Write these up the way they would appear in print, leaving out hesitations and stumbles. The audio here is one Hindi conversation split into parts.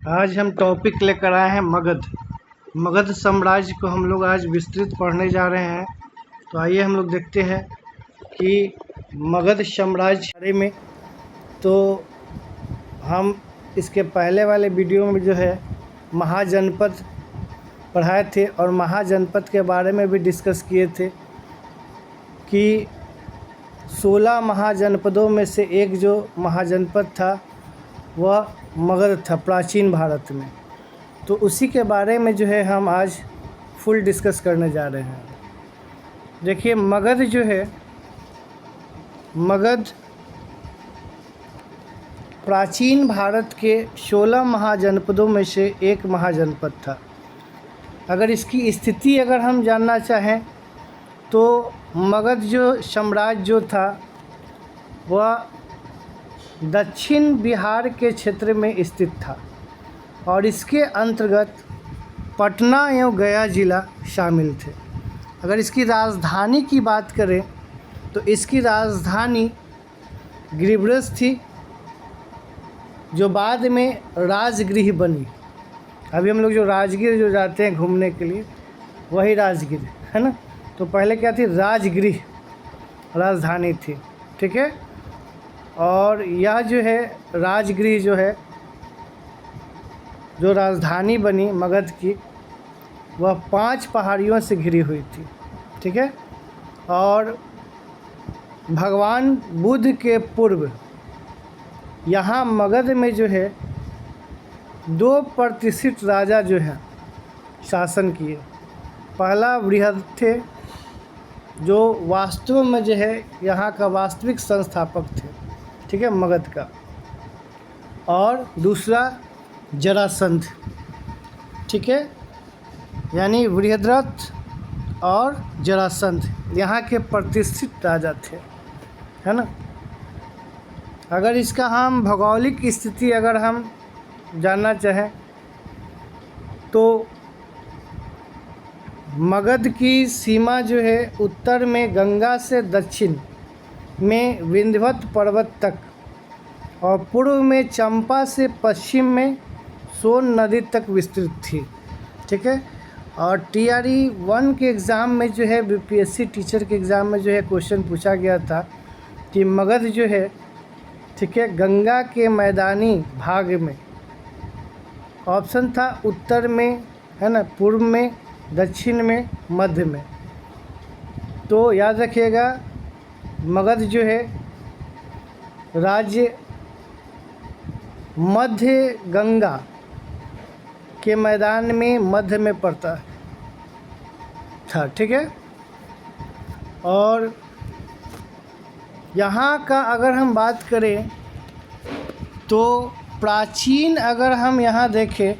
आज हम टॉपिक लेकर आए हैं मगध। मगध साम्राज्य को हम लोग आज विस्तृत पढ़ने जा रहे हैं। तो आइए हम लोग देखते हैं कि मगध साम्राज्य के बारे में। तो हम इसके पहले वाले वीडियो में जो है महाजनपद पढ़ाए थे और महाजनपद के बारे में भी डिस्कस किए थे कि 16 महाजनपदों में से एक जो महाजनपद था वह मगध था प्राचीन भारत में। तो उसी के बारे में जो है हम आज फुल डिस्कस करने जा रहे हैं। देखिए मगध जो है, मगध प्राचीन भारत के 16 महाजनपदों में से एक महाजनपद था। अगर इसकी स्थिति अगर हम जानना चाहें तो मगध जो साम्राज्य जो था वह दक्षिण बिहार के क्षेत्र में स्थित था और इसके अंतर्गत पटना एवं गया जिला शामिल थे। अगर इसकी राजधानी की बात करें तो इसकी राजधानी गिरिब्रज थी, जो बाद में राजगृह बनी। अभी हम लोग जो राजगीर जो जाते हैं घूमने के लिए वही राजगीर है ना। तो पहले क्या थी, राजगृह राजधानी थी, ठीक है। और यह जो है राजगृह जो है, जो राजधानी बनी मगध की, वह 5 पहाड़ियों से घिरी हुई थी, ठीक है। और भगवान बुद्ध के पूर्व यहाँ मगध में जो है 2 प्रतिष्ठित राजा जो हैं शासन किए। पहला बृहद थे, जो वास्तव में जो है यहाँ का वास्तविक संस्थापक थे, ठीक है, मगध का। और दूसरा जरासंध, ठीक है, यानी बृहद्रथ और जरासंध यहाँ के प्रतिष्ठित राजा थे, है ना। अगर इसका हम भौगोलिक स्थिति अगर हम जानना चाहें तो मगध की सीमा जो है उत्तर में गंगा से दक्षिण में विंध्यवत पर्वत तक और पूर्व में चंपा से पश्चिम में सोन नदी तक विस्तृत थी, ठीक है। और TRE 1 के एग्ज़ाम में जो है BPSC टीचर के एग्ज़ाम में जो है क्वेश्चन पूछा गया था कि मगध जो है, ठीक है, गंगा के मैदानी भाग में, ऑप्शन था उत्तर में, है ना, पूर्व में, दक्षिण में, मध्य में। तो याद रखिएगा मगध जो है राज्य मध्य गंगा के मैदान में मध्य में पड़ता था, ठीक है। और यहाँ का अगर हम बात करें तो प्राचीन अगर हम यहाँ देखें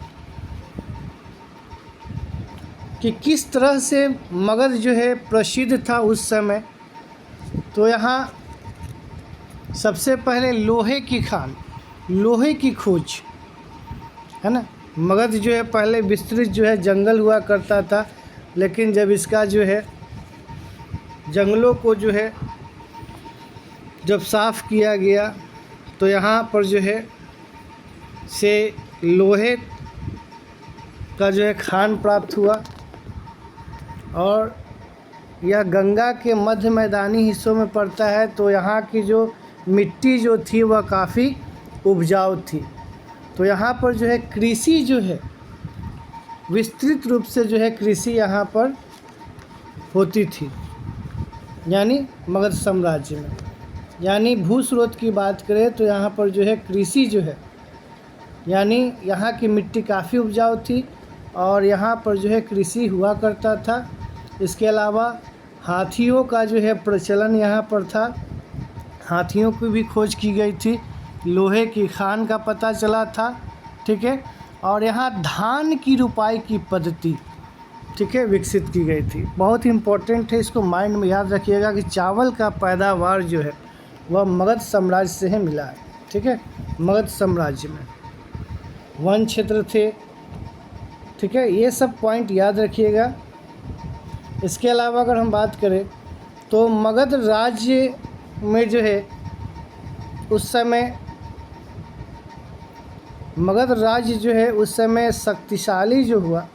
कि किस तरह से मगध जो है प्रसिद्ध था उस समय, तो यहाँ सबसे पहले लोहे की खान, लोहे की खोज, है ना। मगध जो है पहले विस्तृत जो है जंगल हुआ करता था, लेकिन जब इसका जो है जंगलों को जो है जब साफ़ किया गया तो यहाँ पर जो है से लोहे का जो है खान प्राप्त हुआ। और यह गंगा के मध्य मैदानी हिस्सों में पड़ता है, तो यहाँ की जो मिट्टी जो थी वह काफ़ी उपजाऊ थी। तो यहाँ पर जो है कृषि जो है विस्तृत रूप से जो है कृषि यहाँ पर होती थी, यानी मगध साम्राज्य में। यानी भू स्रोत की बात करें तो यहाँ पर जो है कृषि जो है, यानी यहाँ की मिट्टी काफ़ी उपजाऊ थी और यहाँ पर जो है कृषि हुआ करता था। इसके अलावा हाथियों का जो है प्रचलन यहाँ पर था, हाथियों की भी खोज की गई थी, लोहे की खान का पता चला था, ठीक है। और यहाँ धान की रुपाई की पद्धति, ठीक है, विकसित की गई थी। बहुत इम्पोर्टेंट है, इसको माइंड में याद रखिएगा कि चावल का पैदावार जो है वह मगध साम्राज्य से ही मिला है, ठीक है। मगध साम्राज्य में वन क्षेत्र थे, ठीक है, ये सब पॉइंट याद रखिएगा। इसके अलावा अगर हम बात करें तो मगध राज्य में जो है उस समय मगध राज्य जो है उस समय शक्तिशाली जो हुआ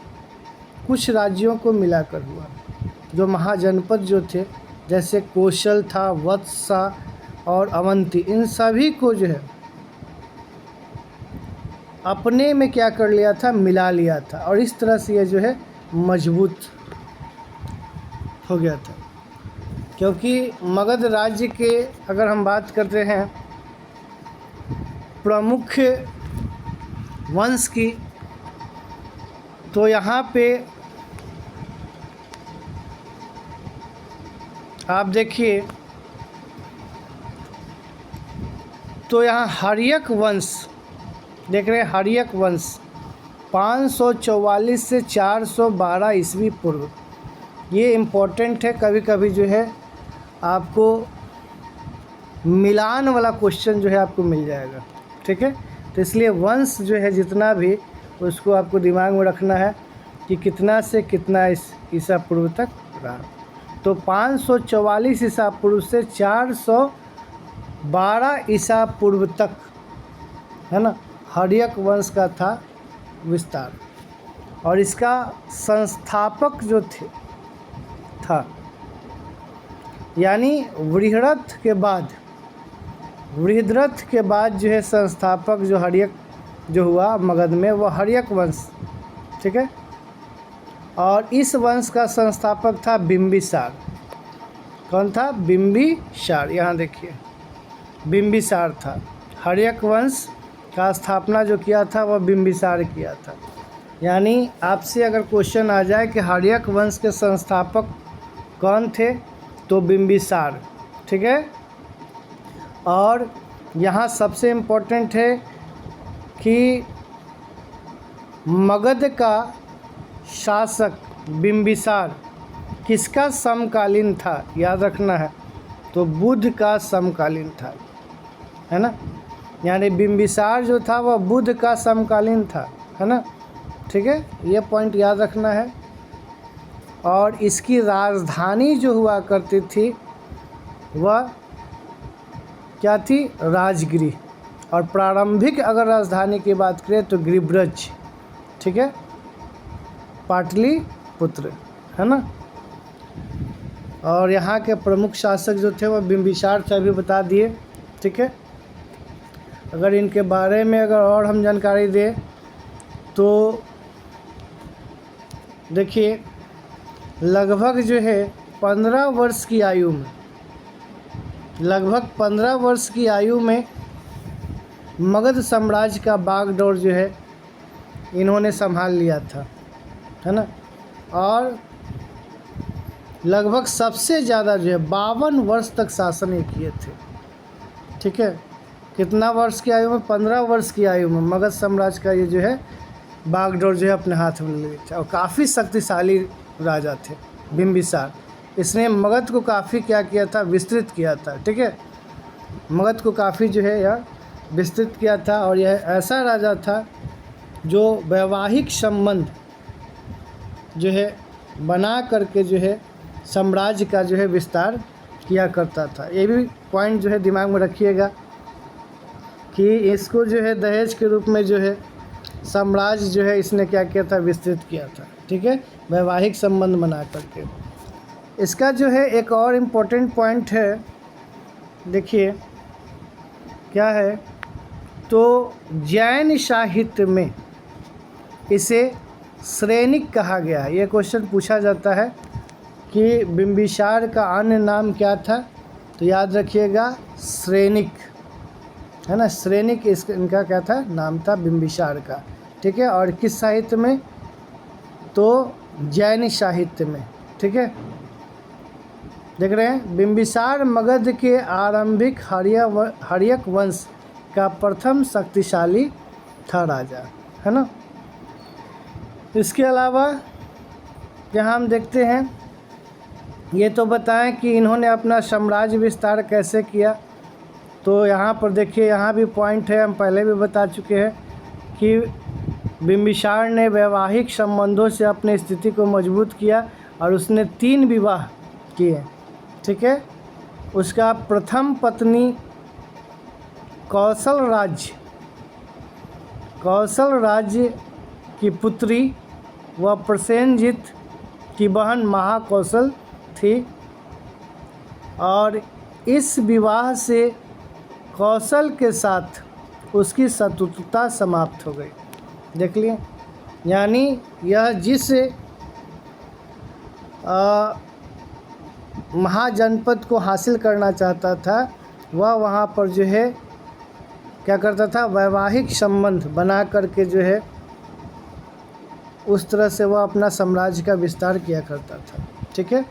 कुछ राज्यों को मिलाकर हुआ, जो महाजनपद जो थे जैसे कौशल था, वत्सा और अवंती, इन सभी को जो है अपने में क्या कर लिया था, मिला लिया था, और इस तरह से ये जो है मजबूत हो गया था। क्योंकि मगध राज्य के अगर हम बात करते हैं प्रमुख वंश की, तो यहाँ पे आप देखिए तो यहाँ हर्यक वंश देख रहे हैं, हर्यक वंश 544 से 412 ईस्वी पूर्व, ये इम्पोर्टेंट है। कभी कभी जो है आपको मिलान वाला क्वेश्चन जो है आपको मिल जाएगा, ठीक है। तो इसलिए वंश जो है जितना भी, उसको आपको दिमाग में रखना है कि कितना से कितना ईसा पूर्व तक रहा। तो 544 ईसा पूर्व से 412 ईसा पूर्व तक, है ना, हर्यक वंश का था विस्तार। और इसका संस्थापक जो था, यानी वृहद्रथ के बाद जो है संस्थापक जो हर्यक जो हुआ मगध में, वो हर्यक वंश, ठीक है। और इस वंश का संस्थापक था बिंबिसार। कौन था? बिंबिसार। यहाँ देखिए बिंबिसार था। हर्यक वंश का स्थापना जो किया था वह बिंबिसार किया था। यानी आपसे अगर क्वेश्चन आ जाए कि हर्यक वंश के संस्थापक कौन थे, तो बिंबिसार, ठीक है। और यहाँ सबसे इम्पोर्टेंट है कि मगध का शासक बिंबिसार किसका समकालीन था, याद रखना है, तो बुद्ध का समकालीन था, है ना। यानी बिंबिसार जो था वह बुद्ध का समकालीन था, है ना, ठीक है, ये पॉइंट याद रखना है। और इसकी राजधानी जो हुआ करती थी वह क्या थी? राजगिरी। और प्रारंभिक अगर राजधानी की बात करें तो गिरिब्रज, ठीक है, पाटलिपुत्र, है ना। और यहाँ के प्रमुख शासक जो थे वह बिंबिसार थे, अभी बता दिए, ठीक है। अगर इनके बारे में अगर और हम जानकारी दें तो देखिए लगभग जो है 15 वर्ष की आयु में, लगभग 15 वर्ष की आयु में मगध साम्राज्य का बागडोर जो है इन्होंने संभाल लिया था, है ना। और लगभग सबसे ज़्यादा जो है 52 वर्ष तक शासन ये किए थे, ठीक है। कितना वर्ष की आयु में? 15 वर्ष की आयु में मगध साम्राज्य का ये जो है बागडोर जो है अपने हाथ में ले लिया था। और काफ़ी शक्तिशाली राजा थे बिंबिसार। इसने मगध को काफ़ी क्या किया था? विस्तृत किया था, ठीक है। मगध को काफ़ी जो है यह विस्तृत किया था। और यह ऐसा राजा था जो वैवाहिक संबंध जो है बना करके जो है साम्राज्य का जो है विस्तार किया करता था। ये भी पॉइंट जो है दिमाग में रखिएगा कि इसको जो है दहेज के रूप में जो है साम्राज्य जो है इसने क्या किया था? विस्तृत किया था, ठीक है, वैवाहिक संबंध बना करके। इसका जो है एक और इम्पोर्टेंट पॉइंट है, देखिए क्या है, तो जैन साहित्य में इसे श्रेनिक कहा गया है। ये क्वेश्चन पूछा जाता है कि बिंबिसार का अन्य नाम क्या था, तो याद रखिएगा श्रेनिक, है ना। श्रेनिक इनका क्या था? नाम था बिंबिसार का, ठीक है। और किस साहित्य में? तो जैन साहित्य में, ठीक है। देख रहे हैं बिंबिसार मगध के आरंभिक हर्यक वंश का प्रथम शक्तिशाली था राजा, है ना। इसके अलावा यहाँ हम देखते हैं, ये तो बताएं कि इन्होंने अपना साम्राज्य विस्तार कैसे किया। तो यहाँ पर देखिए, यहाँ भी पॉइंट है, हम पहले भी बता चुके हैं कि बिंबिसार ने वैवाहिक संबंधों से अपनी स्थिति को मजबूत किया और उसने 3 विवाह किए, ठीक है। उसका प्रथम पत्नी कौशल राज्य कौशल राज्य की पुत्री व प्रसेनजित की बहन महाकौशल थी और इस विवाह से कौशल के साथ उसकी शत्रुता समाप्त हो गई। देख लिए, यानी यह जिस महाजनपद को हासिल करना चाहता था वह वहाँ पर जो है क्या करता था, वैवाहिक संबंध बना करके जो है उस तरह से वह अपना साम्राज्य का विस्तार किया करता था। ठीक है।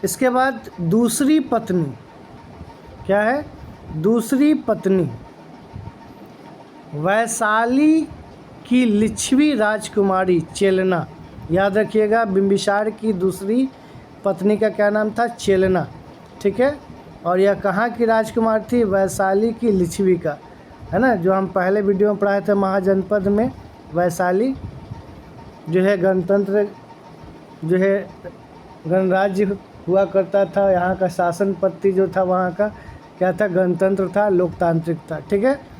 इसके बाद दूसरी पत्नी क्या है, दूसरी पत्नी वैशाली की लिच्छवी राजकुमारी चेलना। याद रखिएगा, बिंबिसार की दूसरी पत्नी का क्या नाम था, चेलना। ठीक है। और यह कहाँ की राजकुमार थी, वैशाली की लिच्छवी का, है ना, जो हम पहले वीडियो में पढ़ाए थे महाजनपद में। वैशाली जो है गणतंत्र जो है गणराज्य हुआ करता था, यहाँ का शासन पद्धति जो था वहाँ का क्या था, गणतंत्र था, लोकतांत्रिक था। ठीक है।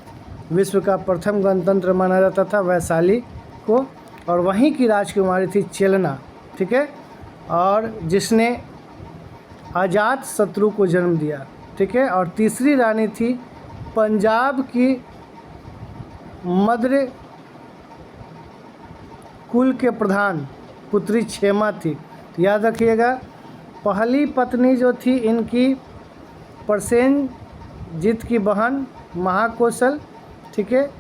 विश्व का प्रथम गणतंत्र माना जाता था वैशाली को, और वहीं की राजकुमारी थी चेलना। ठीक है। और जिसने अजात शत्रु को जन्म दिया। ठीक है। और तीसरी रानी थी पंजाब की मद्र कुल के प्रधान पुत्री क्षेमा थी। याद रखिएगा, पहली पत्नी जो थी इनकी प्रसेनजित की बहन महाकौशल। ठीक है।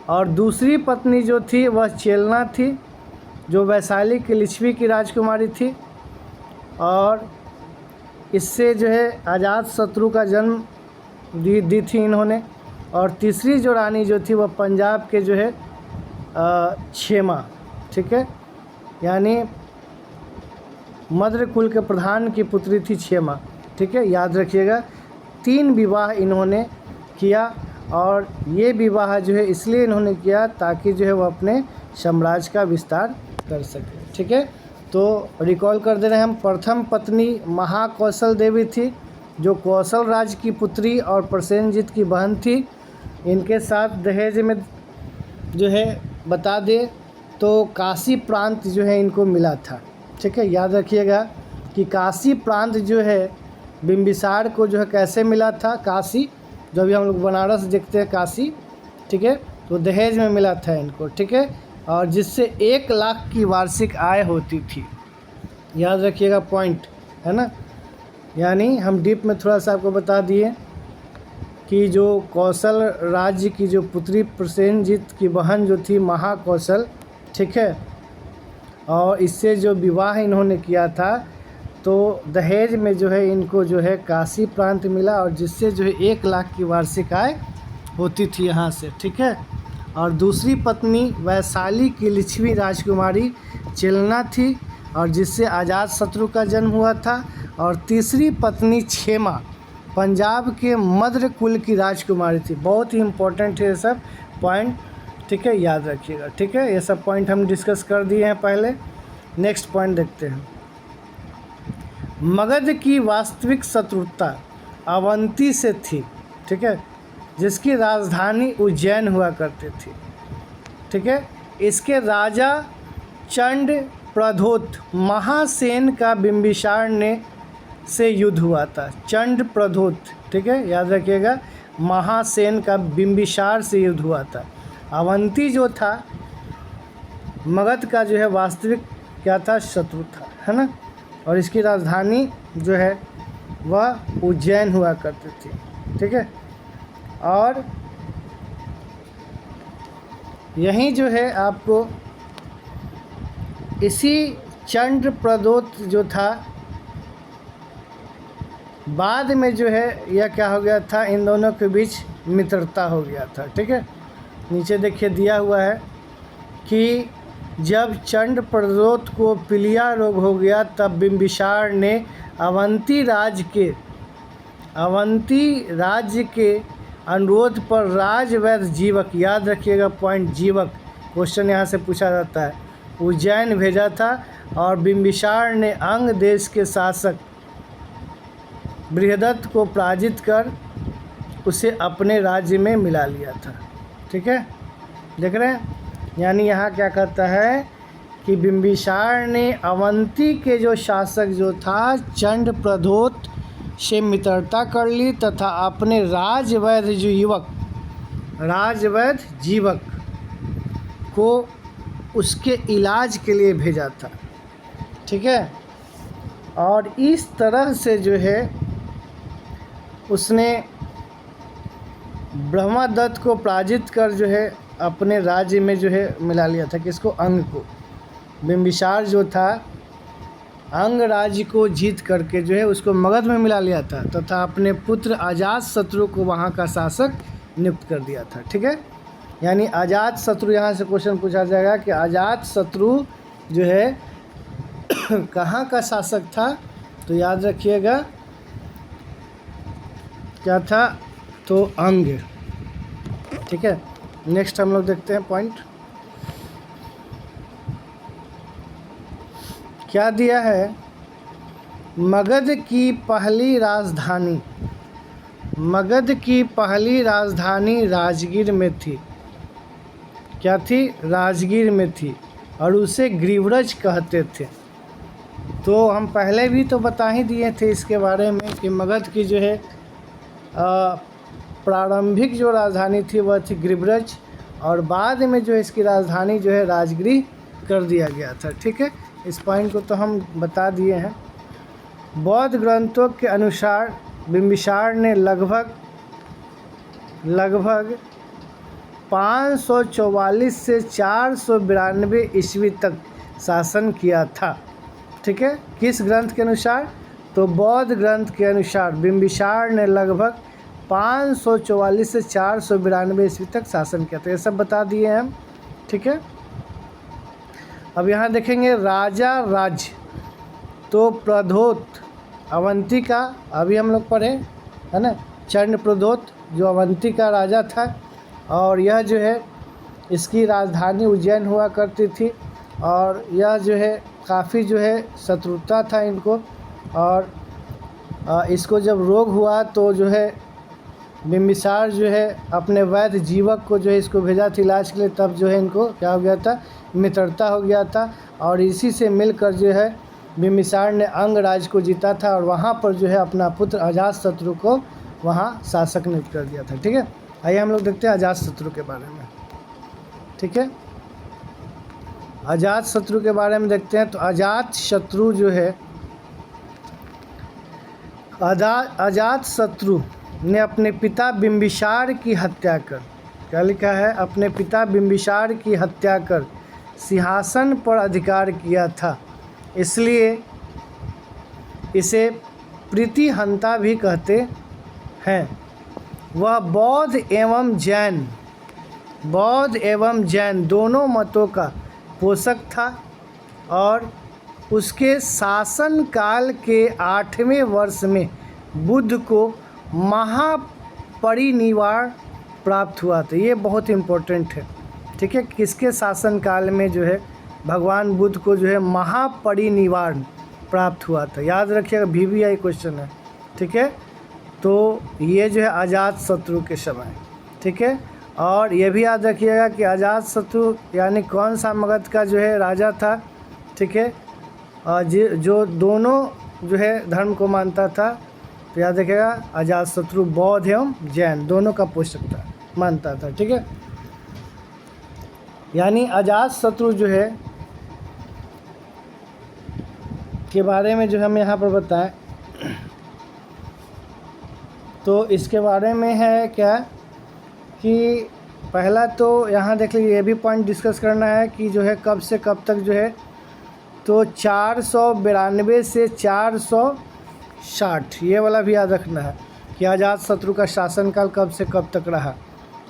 और दूसरी पत्नी जो थी वह चेलना थी, जो वैशाली की लिच्छवी की राजकुमारी थी, और इससे जो है अजात शत्रु का जन्म दी थी इन्होंने। और तीसरी जो रानी जो थी वह पंजाब के जो है क्षेमा। ठीक है। यानी मद्र कुल के प्रधान की पुत्री थी क्षेमा। ठीक है। याद रखिएगा, 3 विवाह इन्होंने किया, और ये विवाह जो है इसलिए इन्होंने किया ताकि जो है वो अपने साम्राज्य का विस्तार कर सके। ठीक है। तो रिकॉल कर दे रहे हैं हम, प्रथम पत्नी महाकौशल देवी थी, जो कौशल राज्य की पुत्री और प्रसेनजित की बहन थी। इनके साथ दहेज में जो है बता दे तो काशी प्रांत जो है इनको मिला था। ठीक है। याद रखिएगा कि काशी प्रांत जो है बिंबिसार को जो है कैसे मिला था, काशी, जो अभी हम लोग बनारस देखते हैं काशी। ठीक है। तो दहेज में मिला था इनको। ठीक है। और जिससे 1 लाख की वार्षिक आय होती थी। याद रखिएगा पॉइंट, है ना। यानी हम डीप में थोड़ा सा आपको बता दिए कि जो कौशल राज्य की जो पुत्री प्रसेनजित की बहन जो थी महाकौशल। ठीक है। और इससे जो विवाह इन्होंने किया था तो दहेज में जो है इनको जो है काशी प्रांत मिला, और जिससे जो है 1 लाख की वार्षिक आय होती थी यहाँ से। ठीक है। और दूसरी पत्नी वैशाली की लिच्छवी राजकुमारी चेलना थी, और जिससे आज़ाद शत्रु का जन्म हुआ था। और तीसरी पत्नी क्षेमा पंजाब के मद्र कुल की राजकुमारी थी। बहुत ही इम्पोर्टेंट है ये सब पॉइंट। ठीक है। याद रखिएगा। ठीक है। ये सब पॉइंट हम डिस्कस कर दिए हैं पहले। नेक्स्ट पॉइंट देखते हैं। मगध की वास्तविक शत्रुता अवंती से थी। ठीक है। जिसकी राजधानी उज्जैन हुआ करती थी। ठीक है। इसके राजा चंड प्रधोत महासेन का बिंबिसार ने से युद्ध हुआ था। चंड प्रधोत। ठीक है। याद रखिएगा, महासेन का बिंबिसार से युद्ध हुआ था। अवंती जो था मगध का जो है वास्तविक क्या था, शत्रु था, है ना। और इसकी राजधानी जो है वह उज्जैन हुआ करती थी। ठीक है। और यहीं जो है आपको इसी चंड प्रदोत जो था बाद में जो है यह क्या हो गया था, इन दोनों के बीच मित्रता हो गया था। ठीक है। नीचे देखिए दिया हुआ है कि जब चंड प्रदोत को पीलिया रोग हो गया तब बिंबिसार ने अवंती राज्य के अनुरोध पर राजवैद्य जीवक, याद रखिएगा पॉइंट, जीवक क्वेश्चन यहाँ से पूछा जाता है, उज्जैन भेजा था। और बिंबिसार ने अंग देश के शासक बृहदत्त को पराजित कर उसे अपने राज्य में मिला लिया था। ठीक है, देख रहे हैं। यानी यहाँ क्या कहता है कि बिंबिसार ने अवंती के जो शासक जो था चंडप्रद्योत से मित्रता कर ली तथा अपने राजवैध जीवक को उसके इलाज के लिए भेजा था। ठीक है, और इस तरह से जो है उसने ब्रह्मदत्त को पराजित कर जो है अपने राज्य में जो है मिला लिया था। किसको? अंग को। बिंबिसार जो था अंग राज्य को जीत करके जो है उसको मगध में मिला लिया था तथा अपने पुत्र अजातशत्रु को वहाँ का शासक नियुक्त कर दिया था। ठीक है, यानी अजातशत्रु, यहाँ से क्वेश्चन पूछा जाएगा कि अजातशत्रु जो है कहाँ का शासक था, तो याद रखिएगा क्या था, तो अंग। ठीक है, नेक्स्ट हम लोग देखते हैं पॉइंट क्या दिया है। मगध की पहली राजधानी राजगीर में थी। क्या थी? राजगीर में थी और उसे ग्रीव्रज कहते थे। तो हम पहले भी तो बता ही दिए थे इसके बारे में कि मगध की जो है प्रारंभिक जो राजधानी थी वह थी ग्रीव्रज और बाद में जो है इसकी राजधानी जो है राजगृह कर दिया गया था। ठीक है, इस पॉइंट को तो हम बता दिए हैं। बौद्ध ग्रंथों के अनुसार बिंबिसार ने लगभग 544 से 492 ईस्वी तक शासन किया था। ठीक है, किस ग्रंथ के अनुसार? तो बौद्ध ग्रंथ के अनुसार बिंबिसार ने लगभग 544 से 492 ईस्वी तक शासन किया था। ये सब बता दिए हैं हम। ठीक है, अब यहाँ देखेंगे राजा राज्य। तो प्रद्योत अवंती का अभी हम लोग पढ़े है ना, चंडप्रद्योत जो अवंती का राजा था और यह जो है इसकी राजधानी उज्जैन हुआ करती थी और यह जो है काफ़ी जो है शत्रुता था इनको और इसको जब रोग हुआ तो जो है बिंबिसार जो है अपने वैद्य जीवक को जो है इसको भेजा था इलाज के लिए, तब जो है इनको क्या हो गया था, मित्रता हो गया था और इसी से मिलकर जो है बिंबिसार ने अंग राज्य को जीता था और वहाँ पर जो है अपना पुत्र अजातशत्रु को वहाँ शासक नियुक्त कर दिया था। ठीक है, आइए हम लोग देखते हैं अजातशत्रु के बारे में। ठीक है, अजातशत्रु के बारे में देखते हैं। तो अजातशत्रु जो है अजातशत्रु ने अपने पिता बिंबिसार की हत्या कर, क्या लिखा है, अपने पिता बिंबिसार की हत्या कर सिंहासन पर अधिकार किया था, इसलिए इसे प्रीतिहंता भी कहते हैं। वह बौद्ध एवं जैन दोनों मतों का पोषक था और उसके शासन काल के 8वें वर्ष में बुद्ध को महापरिनिर्वाण प्राप्त हुआ था। ये बहुत इम्पोर्टेंट है। ठीक है, किसके शासन काल में जो है भगवान बुद्ध को जो है महापरिनिर्वाण प्राप्त हुआ था, याद रखिएगा, VVI क्वेश्चन है। ठीक है, तो ये जो है अजातशत्रु के समय। ठीक है, और ये भी याद रखिएगा कि अजातशत्रु यानी कौन सा मगध का जो है राजा था। ठीक है, जो दोनों जो है धर्म को मानता था, तो याद रखिएगा अजातशत्रु बौद्ध एवं जैन दोनों का पोषक था, मानता था। ठीक है, यानी अजातशत्रु जो है के बारे में जो हम यहाँ पर बताएं तो इसके बारे में है क्या कि पहला तो यहाँ देख लीजिए, ये भी पॉइंट डिस्कस करना है कि जो है कब से कब तक जो है, तो 492 से 460, ये वाला भी याद रखना है कि अजातशत्रु का शासनकाल कब से कब तक रहा,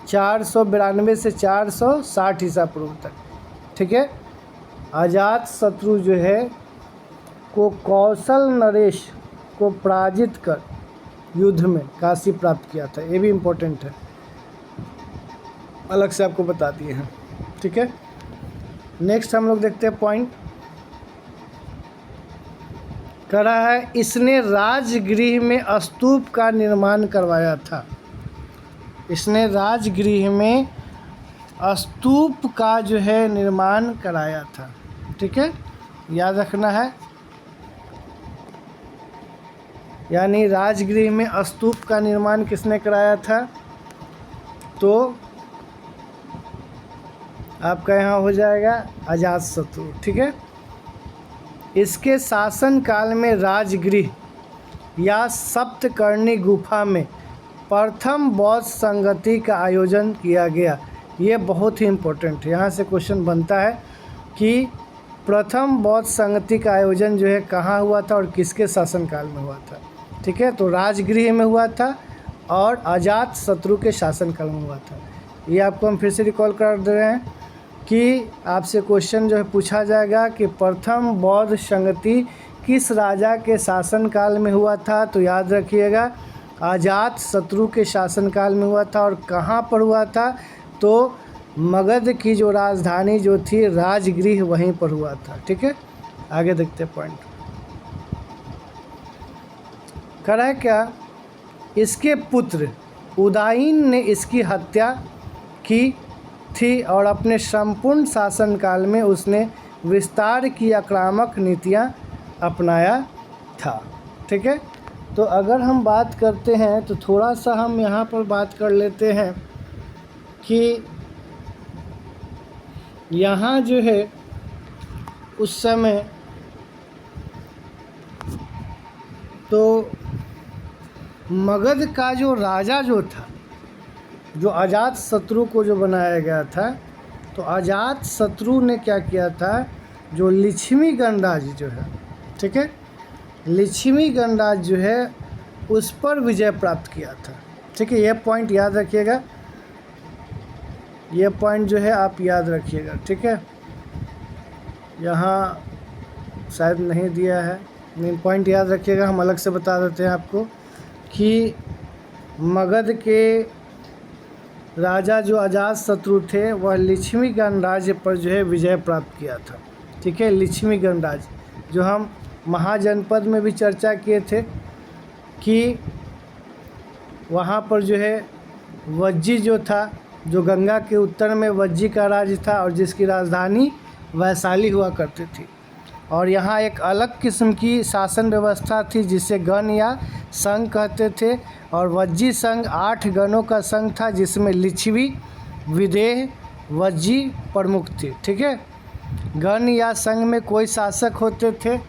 492 से 460 ईसा पूर्व तक। ठीक है, अजातशत्रु जो है को कौशल नरेश को पराजित कर युद्ध में काशी प्राप्त किया था। ये भी इम्पोर्टेंट है, अलग से आपको बता दिए हैं। ठीक है, नेक्स्ट हम लोग देखते हैं पॉइंट कर रहा है, इसने राजगृह में स्तूप का निर्माण करवाया था। इसने राजगृह में स्तूप का जो है निर्माण कराया था। ठीक है, याद रखना है। यानी राजगृह में स्तूप का निर्माण किसने कराया था? तो आपका यहाँ हो जाएगा अजातशत्रु। ठीक है, इसके शासन काल में राजगृह या सप्तकर्णी गुफा में प्रथम बौद्ध संगति का आयोजन किया गया। ये बहुत ही इम्पोर्टेंट है, यहाँ से क्वेश्चन बनता है कि प्रथम बौद्ध संगति का आयोजन जो है कहाँ हुआ था और किसके शासनकाल में हुआ था। ठीक है, तो राजगृह में हुआ था और अजातशत्रु के शासनकाल में हुआ था। ये आपको हम फिर से रिकॉल कर दे रहे हैं कि आपसे क्वेश्चन जो है पूछा जाएगा कि प्रथम बौद्ध संगति किस राजा के शासनकाल में हुआ था। तो याद रखिएगा अजातशत्रु के शासनकाल में हुआ था। और कहाँ पर हुआ था? तो मगध की जो राजधानी जो थी राजगृह, वहीं पर हुआ था। ठीक है, आगे देखते हैं पॉइंट। करा है क्या? इसके पुत्र उदायन ने इसकी हत्या की थी और अपने संपूर्ण शासनकाल में उसने विस्तार की आक्रामक नीतियां अपनाया था। ठीक है, तो अगर हम बात करते हैं तो थोड़ा सा हम यहाँ पर बात कर लेते हैं कि यहाँ जो है उस समय तो मगध का जो राजा जो था, जो अजातशत्रु को जो बनाया गया था, तो अजातशत्रु ने क्या किया था? जो लिच्छवी गणराज जो है, ठीक है, लिच्छवी गणराज जो है उस पर विजय प्राप्त किया था। ठीक है, ये पॉइंट याद रखिएगा, ये पॉइंट जो है आप याद रखिएगा। ठीक है, यहाँ शायद नहीं दिया है, मेन पॉइंट याद रखिएगा, हम अलग से बता देते हैं आपको कि मगध के राजा जो अजातशत्रु थे वह लिच्छवी गणराज्य पर जो है विजय प्राप्त किया था। ठीक है, लिच्छवी गणराज्य जो हम महाजनपद में भी चर्चा किए थे कि वहाँ पर जो है वज्जी जो था, जो गंगा के उत्तर में वज्जी का राज्य था और जिसकी राजधानी वैशाली हुआ करती थी। और यहाँ एक अलग किस्म की शासन व्यवस्था थी जिसे गण या संघ कहते थे। और वज्जी संघ 8 गणों का संघ था जिसमें लिच्छवी, विदेह, वज्जी प्रमुख थे। ठीक है, गण या संघ में कोई शासक होते थे,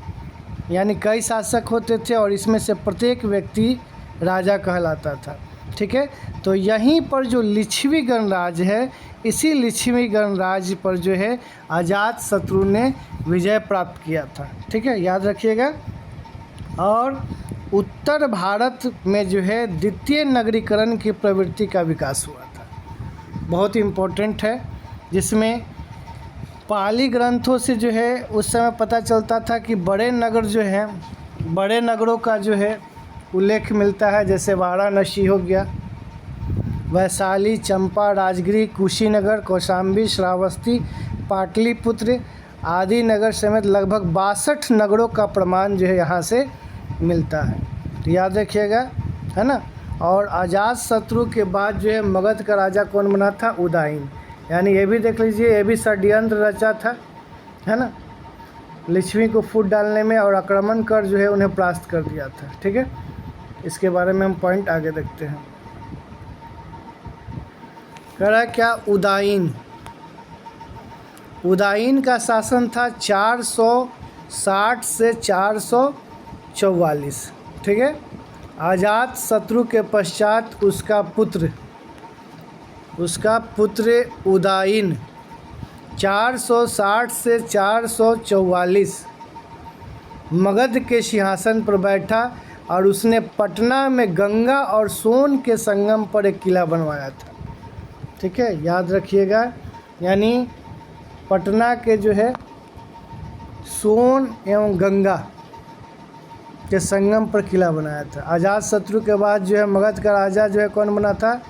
यानी कई शासक होते थे और इसमें से प्रत्येक व्यक्ति राजा कहलाता था। ठीक है, तो यहीं पर जो लिच्छवी गणराज है, इसी लिच्छवी गणराज पर जो है अजातशत्रु ने विजय प्राप्त किया था। ठीक है, याद रखिएगा। और उत्तर भारत में जो है द्वितीय नगरीकरण की प्रवृत्ति का विकास हुआ था, बहुत इम्पोर्टेंट है, जिसमें पाली ग्रंथों से जो है उस समय पता चलता था कि बड़े नगर जो हैं, बड़े नगरों का जो है उल्लेख मिलता है, जैसे वाराणसी हो गया, वैशाली, चंपा, राजगृह, कुशीनगर, कौशाम्बी, श्रावस्ती, पाटलिपुत्र आदि नगर समेत लगभग 62 नगरों का प्रमाण जो है यहाँ से मिलता है। तो याद रखिएगा, है ना। और अजातशत्रु के बाद जो है मगध का राजा कौन बना था? उदायन। यानी ये भी देख लीजिए, ये भी षड्यंत्र रचा था, है ना, लिच्छवी को फूट डालने में, और आक्रमण कर जो है उन्हें परास्त कर दिया था। ठीक है, इसके बारे में हम पॉइंट आगे देखते हैं। कह रहा है क्या? उदायन, उदायन का शासन था 460 से 444। ठीक है, अजातशत्रु के पश्चात उसका पुत्र उदायन 460 से 444 मगध के सिंहासन पर बैठा और उसने पटना में गंगा और सोन के संगम पर एक किला बनवाया था। ठीक है, याद रखिएगा, यानी पटना के जो है सोन एवं गंगा के संगम पर किला बनाया था। अजातशत्रु के बाद जो है मगध का राजा जो है कौन बना था?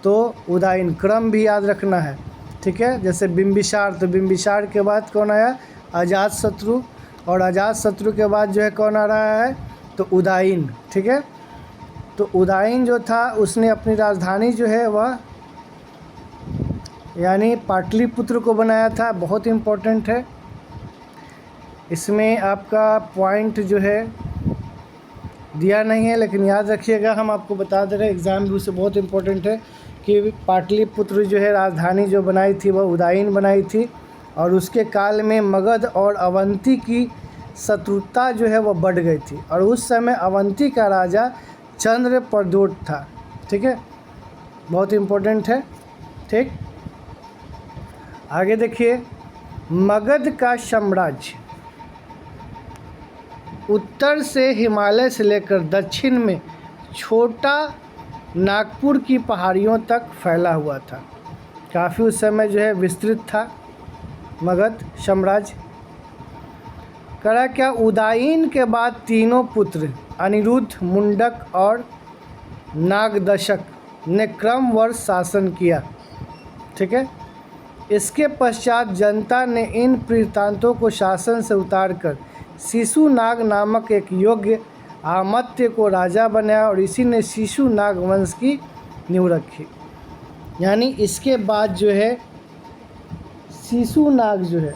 तो उदायन। क्रम भी याद रखना है। ठीक है, जैसे बिंबिसार, तो बिंबिसार के बाद कौन आया? अजातशत्रु। और अजातशत्रु के बाद जो है कौन आ रहा है? तो उदायन। ठीक है, तो उदयन जो था उसने अपनी राजधानी जो है वह यानी पाटलिपुत्र को बनाया था। बहुत इम्पोर्टेंट है। इसमें आपका पॉइंट जो है दिया नहीं है, लेकिन याद रखिएगा, हम आपको बता दे रहे हैं, एग्ज़ाम भी उससे बहुत इम्पोर्टेंट है कि पाटलिपुत्र जो है राजधानी जो बनाई थी वह उदयन बनाई थी, और उसके काल में मगध और अवंती की शत्रुता जो है वह बढ़ गई थी, और उस समय अवंती का राजा चंद्रप्रद्योत था। ठीक है, बहुत इम्पोर्टेंट है। ठीक, आगे देखिए, मगध का साम्राज्य उत्तर से हिमालय से लेकर दक्षिण में छोटा नागपुर की पहाड़ियों तक फैला हुआ था। काफ़ी उस समय जो है विस्तृत था मगध साम्राज्य। करा क्या, उदयन के बाद तीनों पुत्र अनिरुद्ध, मुंडक और नागदशक ने क्रमवश शासन किया। ठीक है, इसके पश्चात जनता ने इन प्रीतांतों को शासन से उतारकर शिशुनाग नामक एक योग्य आमत्य को राजा बनाया, और इसी ने शिशुनाग वंश की नींव रखी। यानी इसके बाद जो है शिशुनाग जो है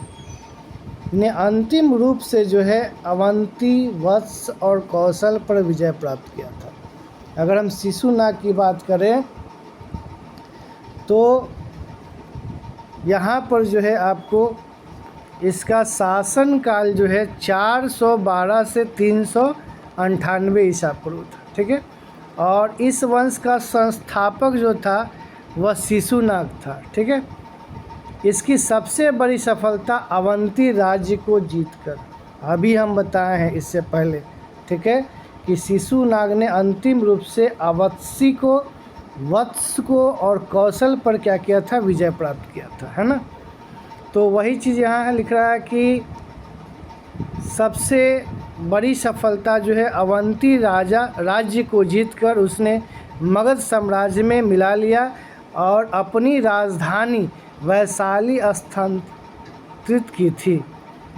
ने अंतिम रूप से जो है अवंती, वत्स और कौशल पर विजय प्राप्त किया था। अगर हम शिशुनाग की बात करें तो यहाँ पर जो है आपको इसका शासनकाल जो है 412 से 398 ईसा पूर्व था। ठीक है, और इस वंश का संस्थापक जो था वह शिशुनाग था। ठीक है, इसकी सबसे बड़ी सफलता अवंती राज्य को जीतकर, अभी हम बताए हैं इससे पहले। ठीक है, कि शिशुनाग ने अंतिम रूप से अवत्सी को, वत्स को और कौशल पर क्या किया था, विजय प्राप्त किया था, है ना। तो वही चीज़ यहाँ है, लिख रहा है कि सबसे बड़ी सफलता जो है अवंती राज्य को जीतकर उसने मगध साम्राज्य में मिला लिया और अपनी राजधानी वैशाली स्थानांतरित की थी।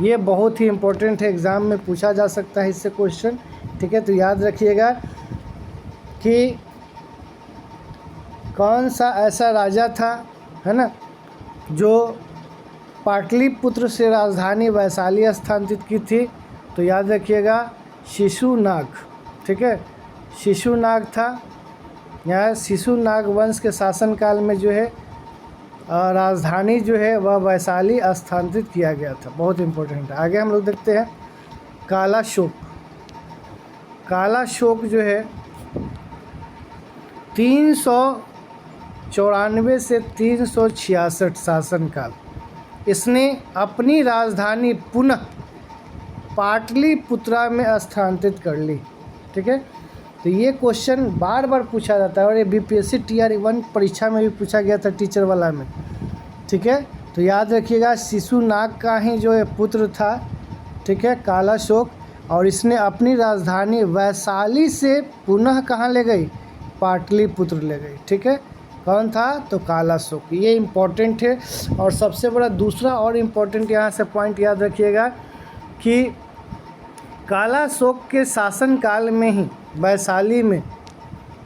ये बहुत ही इम्पोर्टेंट है, एग्ज़ाम में पूछा जा सकता है इससे क्वेश्चन। ठीक है, तो याद रखिएगा कि कौन सा ऐसा राजा था, है ना, जो पाटलिपुत्र से राजधानी वैशाली स्थानांतरित की थी। तो याद रखिएगा शिशुनाग। ठीक है, शिशुनाग था। यहाँ शिशुनाग वंश के शासनकाल में जो है राजधानी जो है वह वैशाली स्थानांतरित किया गया था। बहुत इम्पोर्टेंट है। आगे हम लोग देखते हैं कालाशोक। कालाशोक जो है 394 से 366 शासनकाल, इसने अपनी राजधानी पुनः पाटलिपुत्रा में स्थानांतरित कर ली। ठीक है, तो ये क्वेश्चन बार बार पूछा जाता है, और ये बीपीएससी TR1 परीक्षा में भी पूछा गया था, टीचर वाला में। ठीक है, तो याद रखिएगा शिशुनाग का ही जो है पुत्र था। ठीक है, कालाशोक, और इसने अपनी राजधानी वैशाली से पुनः कहाँ ले गई, पाटलिपुत्र ले गई। ठीक है, कौन था, तो कालाशोक। ये इम्पोर्टेंट है। और सबसे बड़ा दूसरा और इम्पोर्टेंट यहाँ से पॉइंट याद रखिएगा कि कालाशोक के शासनकाल में ही वैशाली में,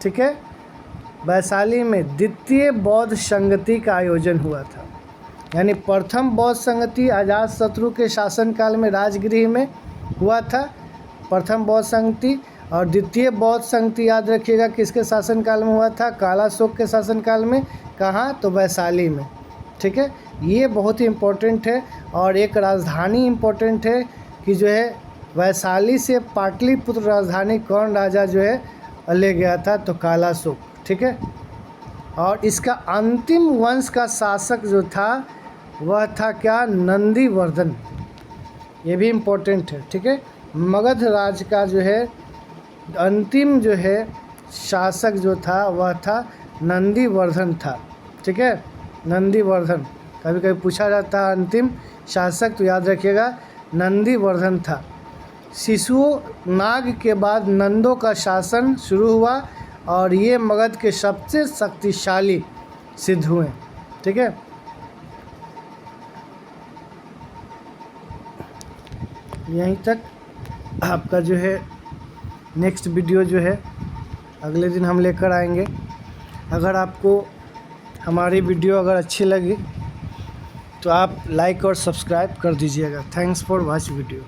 ठीक है, वैशाली में द्वितीय बौद्ध संगति का आयोजन हुआ था। यानी प्रथम बौद्ध संगति अजातशत्रु के शासनकाल में राजगृह में हुआ था, प्रथम बौद्ध संगति, और द्वितीय बौद्ध संगति याद रखिएगा किसके शासनकाल में हुआ था, कालाशोक के शासनकाल में। कहाँ, तो वैशाली में। ठीक है, ये बहुत ही इम्पोर्टेंट है। और एक राजधानी इम्पोर्टेंट है कि जो है वैशाली से पाटलिपुत्र राजधानी कौन राजा जो है ले गया था, तो कालाशोक। ठीक है, और इसका अंतिम वंश का शासक जो था वह था क्या, नंदीवर्धन। ये भी इम्पोर्टेंट है। ठीक है, मगध राज का जो है अंतिम जो है शासक जो था वह था नंदीवर्धन था। ठीक है, नंदीवर्धन, कभी कभी पूछा जाता है अंतिम शासक, तो याद रखिएगा नंदीवर्धन था। शिशुनाग के बाद नंदों का शासन शुरू हुआ, और ये मगध के सबसे शक्तिशाली सिद्ध हुए। ठीक है, यहीं तक आपका जो है नेक्स्ट वीडियो जो है अगले दिन हम लेकर आएंगे। अगर आपको हमारी वीडियो अगर अच्छी लगी तो आप लाइक और सब्सक्राइब कर दीजिएगा। Thanks for watch video.